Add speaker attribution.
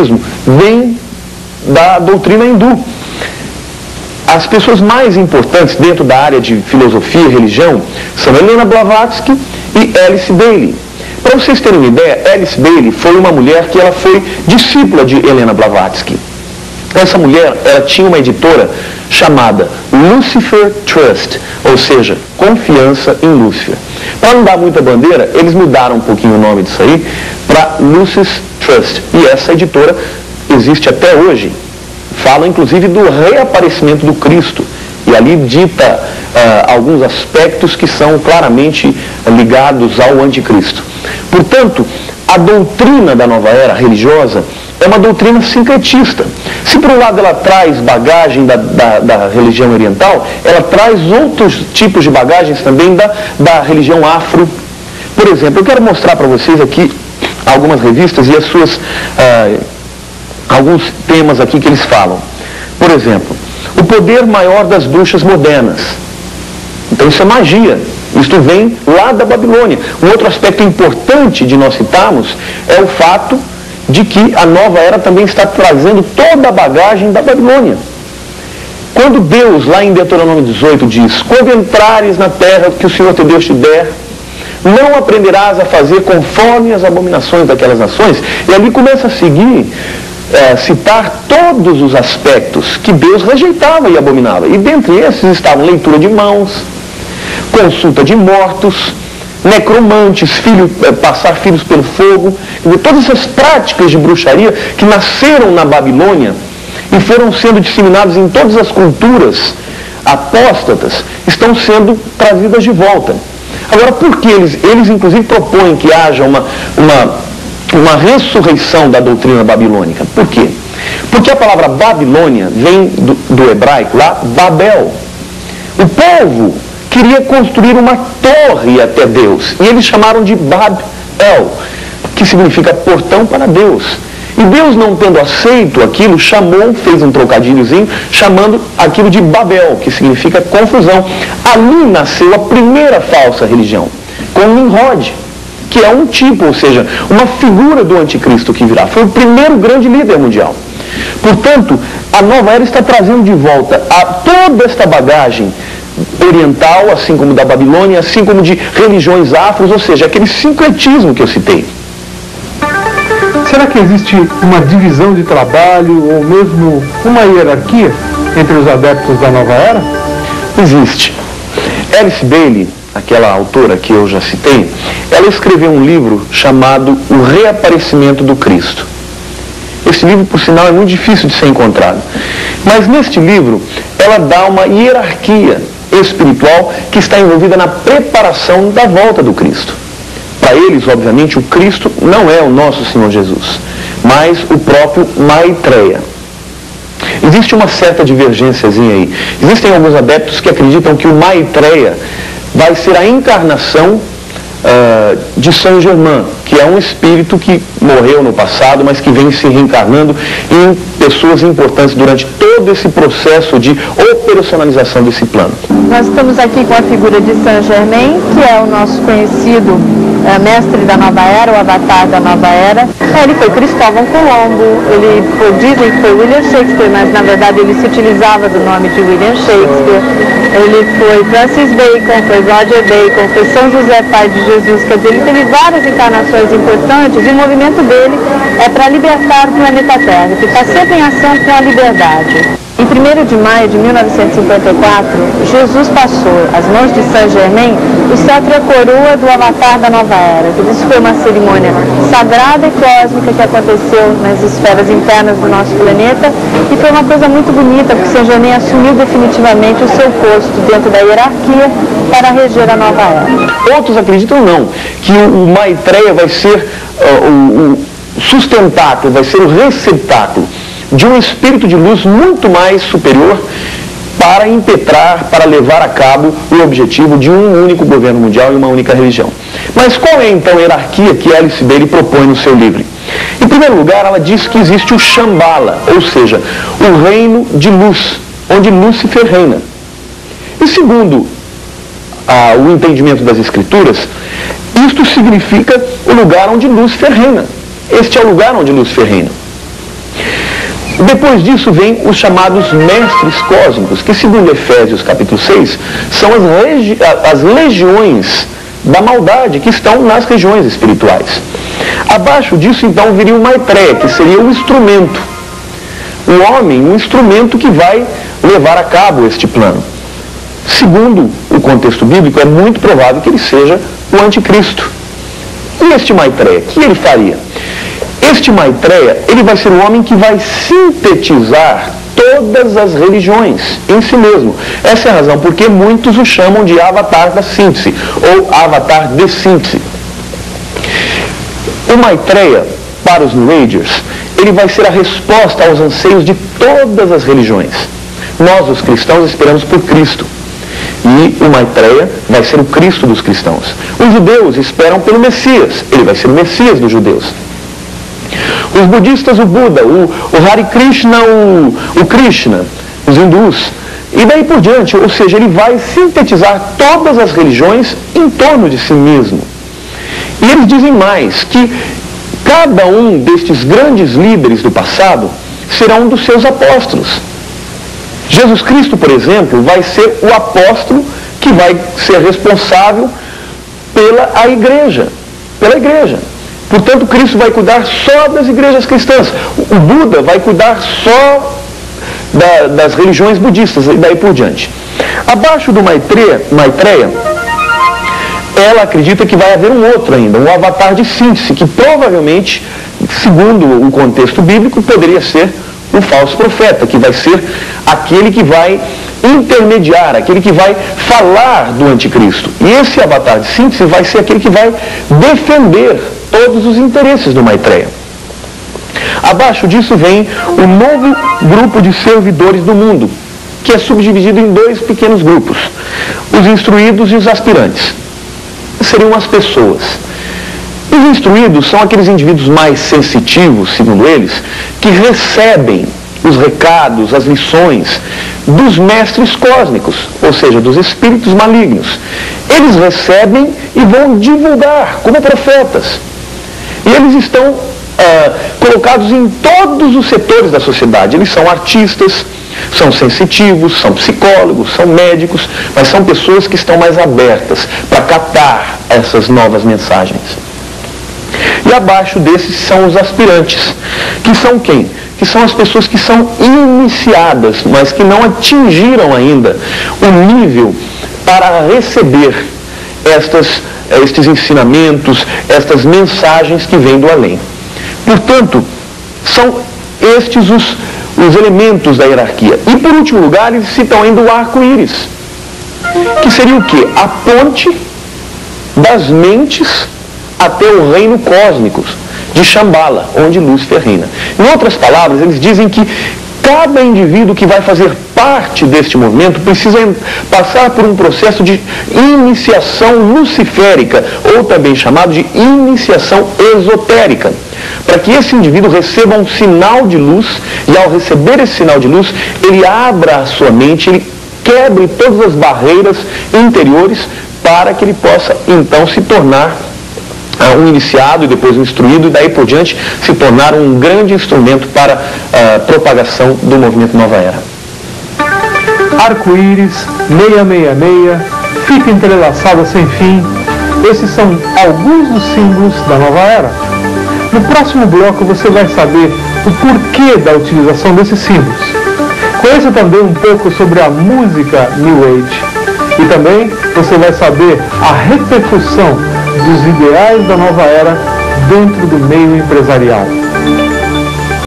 Speaker 1: sincretismo vem da doutrina hindu. As pessoas mais importantes dentro da área de filosofia e religião são Helena Blavatsky e Alice Bailey. Para vocês terem uma ideia, Alice Bailey foi uma mulher que ela foi discípula de Helena Blavatsky. Essa mulher, ela tinha uma editora chamada Lucifer Trust, ou seja, Confiança em Lúcifer. Para não dar muita bandeira, eles mudaram um pouquinho o nome disso aí para Lucis Trust. E essa editora existe até hoje. Fala inclusive do reaparecimento do Cristo. E ali dita alguns aspectos que são claramente ligados ao anticristo. Portanto, a doutrina da nova era religiosa é uma doutrina sincretista. Se por um lado ela traz bagagem da religião oriental, ela traz outros tipos de bagagens também da religião afro. Por exemplo, eu quero mostrar para vocês aqui algumas revistas e as suas, alguns temas aqui que eles falam. Por exemplo, o poder maior das bruxas modernas. Então isso é magia. Isto vem lá da Babilônia. Um outro aspecto importante de nós citarmos é o fato de que a nova era também está trazendo toda a bagagem da Babilônia. Quando Deus, lá em Deuteronômio 18, diz: quando entrares na terra que o Senhor teu Deus te der, não aprenderás a fazer conforme as abominações daquelas nações. E ali começa a seguir, citar todos os aspectos que Deus rejeitava e abominava. E dentre esses estavam leitura de mãos, consulta de mortos, necromantes, passar filhos pelo fogo. Todas essas práticas de bruxaria que nasceram na Babilônia e foram sendo disseminadas em todas as culturas apóstatas, estão sendo trazidas de volta. Agora, por que eles inclusive propõem que haja uma ressurreição da doutrina babilônica? Por quê? Porque a palavra Babilônia vem do hebraico lá, Babel. O povo queria construir uma torre até Deus, e eles chamaram de Bab-El, que significa portão para Deus. E Deus, não tendo aceito aquilo, fez um trocadilhozinho, chamando aquilo de Babel, que significa confusão. Ali nasceu a primeira falsa religião, com Nimrod, que é um tipo, ou seja, uma figura do anticristo que virá. Foi o primeiro grande líder mundial. Portanto, a nova era está trazendo de volta toda esta bagagem oriental, assim como da Babilônia, assim como de religiões afros, ou seja, aquele sincretismo que eu citei.
Speaker 2: Será que existe uma divisão de trabalho ou mesmo uma hierarquia entre os adeptos da nova era?
Speaker 1: Existe. Alice Bailey, aquela autora que eu já citei, ela escreveu um livro chamado O Reaparecimento do Cristo. Esse livro, por sinal, é muito difícil de ser encontrado. Mas neste livro, ela dá uma hierarquia espiritual que está envolvida na preparação da volta do Cristo. Para eles, obviamente, o Cristo não é o nosso Senhor Jesus, mas o próprio Maitreya. Existe uma certa divergênciazinha aí. Existem alguns adeptos que acreditam que o Maitreya vai ser a encarnação de Saint Germain, que é um espírito que morreu no passado, mas que vem se reencarnando em pessoas importantes durante todo esse processo de operacionalização desse plano.
Speaker 3: Nós estamos aqui com a figura de Saint Germain, que é o nosso conhecido mestre da nova era, o avatar da nova era. Ele foi Cristóvão Colombo, dizem que foi William Shakespeare, mas na verdade ele se utilizava do nome de William Shakespeare. Ele foi Francis Bacon, foi Roger Bacon, foi São José, pai de Jesus. Quer dizer, ele teve várias encarnações importantes e o movimento dele é para libertar o planeta Terra, que está sempre em ação com a liberdade. Em 1º de maio de 1954, Jesus passou às mãos de Saint Germain o cetro e a coroa do avatar da nova era. Isso foi uma cerimônia sagrada e cósmica que aconteceu nas esferas internas do nosso planeta e foi uma coisa muito bonita, porque Saint Germain assumiu definitivamente o seu posto dentro da hierarquia para reger a nova era.
Speaker 1: Outros acreditam não, que o Maitreya vai ser o sustentáculo, vai ser o receptáculo de um espírito de luz muito mais superior para impetrar, para levar a cabo o objetivo de um único governo mundial e uma única religião. Mas qual é então a hierarquia que Alice Bailey propõe no seu livro? Em primeiro lugar, ela diz que existe o Shambhala, ou seja, o reino de luz, onde Lúcifer reina. E segundo o entendimento das Escrituras, isto significa o lugar onde Lúcifer reina. Este é o lugar onde Lúcifer reina. Depois disso vem os chamados mestres cósmicos, que segundo Efésios capítulo 6, são as legiões da maldade que estão nas regiões espirituais. Abaixo disso então viria o Maitreya, que seria o instrumento. O homem, um instrumento que vai levar a cabo este plano. Segundo o contexto bíblico, é muito provável que ele seja o anticristo. E este Maitreya, o que ele faria? Este Maitreya, ele vai ser o homem que vai sintetizar todas as religiões em si mesmo. Essa é a razão porque muitos o chamam de avatar da síntese, ou avatar de síntese. O Maitreya, para os New Agers, ele vai ser a resposta aos anseios de todas as religiões. Nós, os cristãos, esperamos por Cristo. E o Maitreya vai ser o Cristo dos cristãos. Os judeus esperam pelo Messias. Ele vai ser o Messias dos judeus. Os budistas, o Buda, o Hare Krishna, o Krishna, os hindus, e daí por diante. Ou seja, ele vai sintetizar todas as religiões em torno de si mesmo. E eles dizem mais, que cada um destes grandes líderes do passado será um dos seus apóstolos. Jesus Cristo, por exemplo, vai ser o apóstolo que vai ser responsável pela igreja. Portanto, Cristo vai cuidar só das igrejas cristãs. O Buda vai cuidar só das religiões budistas e daí por diante. Abaixo do Maitreya, ela acredita que vai haver um outro ainda, um avatar de síntese, que provavelmente, segundo o contexto bíblico, poderia ser o falso profeta, que vai ser aquele que vai intermediar, aquele que vai falar do anticristo. E esse avatar de síntese vai ser aquele que vai defender todos os interesses do Maitreya. Abaixo disso vem o novo grupo de servidores do mundo, que é subdividido em dois pequenos grupos, os instruídos e os aspirantes. Seriam as pessoas. Os instruídos são aqueles indivíduos mais sensitivos, segundo eles, que recebem os recados, as lições dos mestres cósmicos, ou seja, dos espíritos malignos. Eles recebem e vão divulgar como profetas. E eles estão colocados em todos os setores da sociedade. Eles são artistas, são sensitivos, são psicólogos, são médicos, mas são pessoas que estão mais abertas para captar essas novas mensagens. E abaixo desses são os aspirantes, que são quem? Que são as pessoas que são iniciadas, mas que não atingiram ainda o nível para receber estes ensinamentos, estas mensagens que vêm do além. Portanto, são estes os elementos da hierarquia. E por último lugar, eles citam ainda o arco-íris, que seria o quê? A ponte das mentes até o reino cósmico de Shambhala, onde Lúcifer reina. Em outras palavras, eles dizem que cada indivíduo que vai fazer parte deste movimento precisa passar por um processo de iniciação luciférica, ou também chamado de iniciação esotérica, para que esse indivíduo receba um sinal de luz, e ao receber esse sinal de luz, ele abra a sua mente, ele quebre todas as barreiras interiores, para que ele possa então se tornar um iniciado e depois um instruído, e daí por diante se tornar um grande instrumento para a propagação do movimento Nova Era.
Speaker 2: Arco-íris, 666, fita entrelaçada sem fim, esses são alguns dos símbolos da Nova Era. No próximo bloco você vai saber o porquê da utilização desses símbolos. Conheça também um pouco sobre a música New Age. E também você vai saber a repercussão dos ideais da Nova Era dentro do meio empresarial.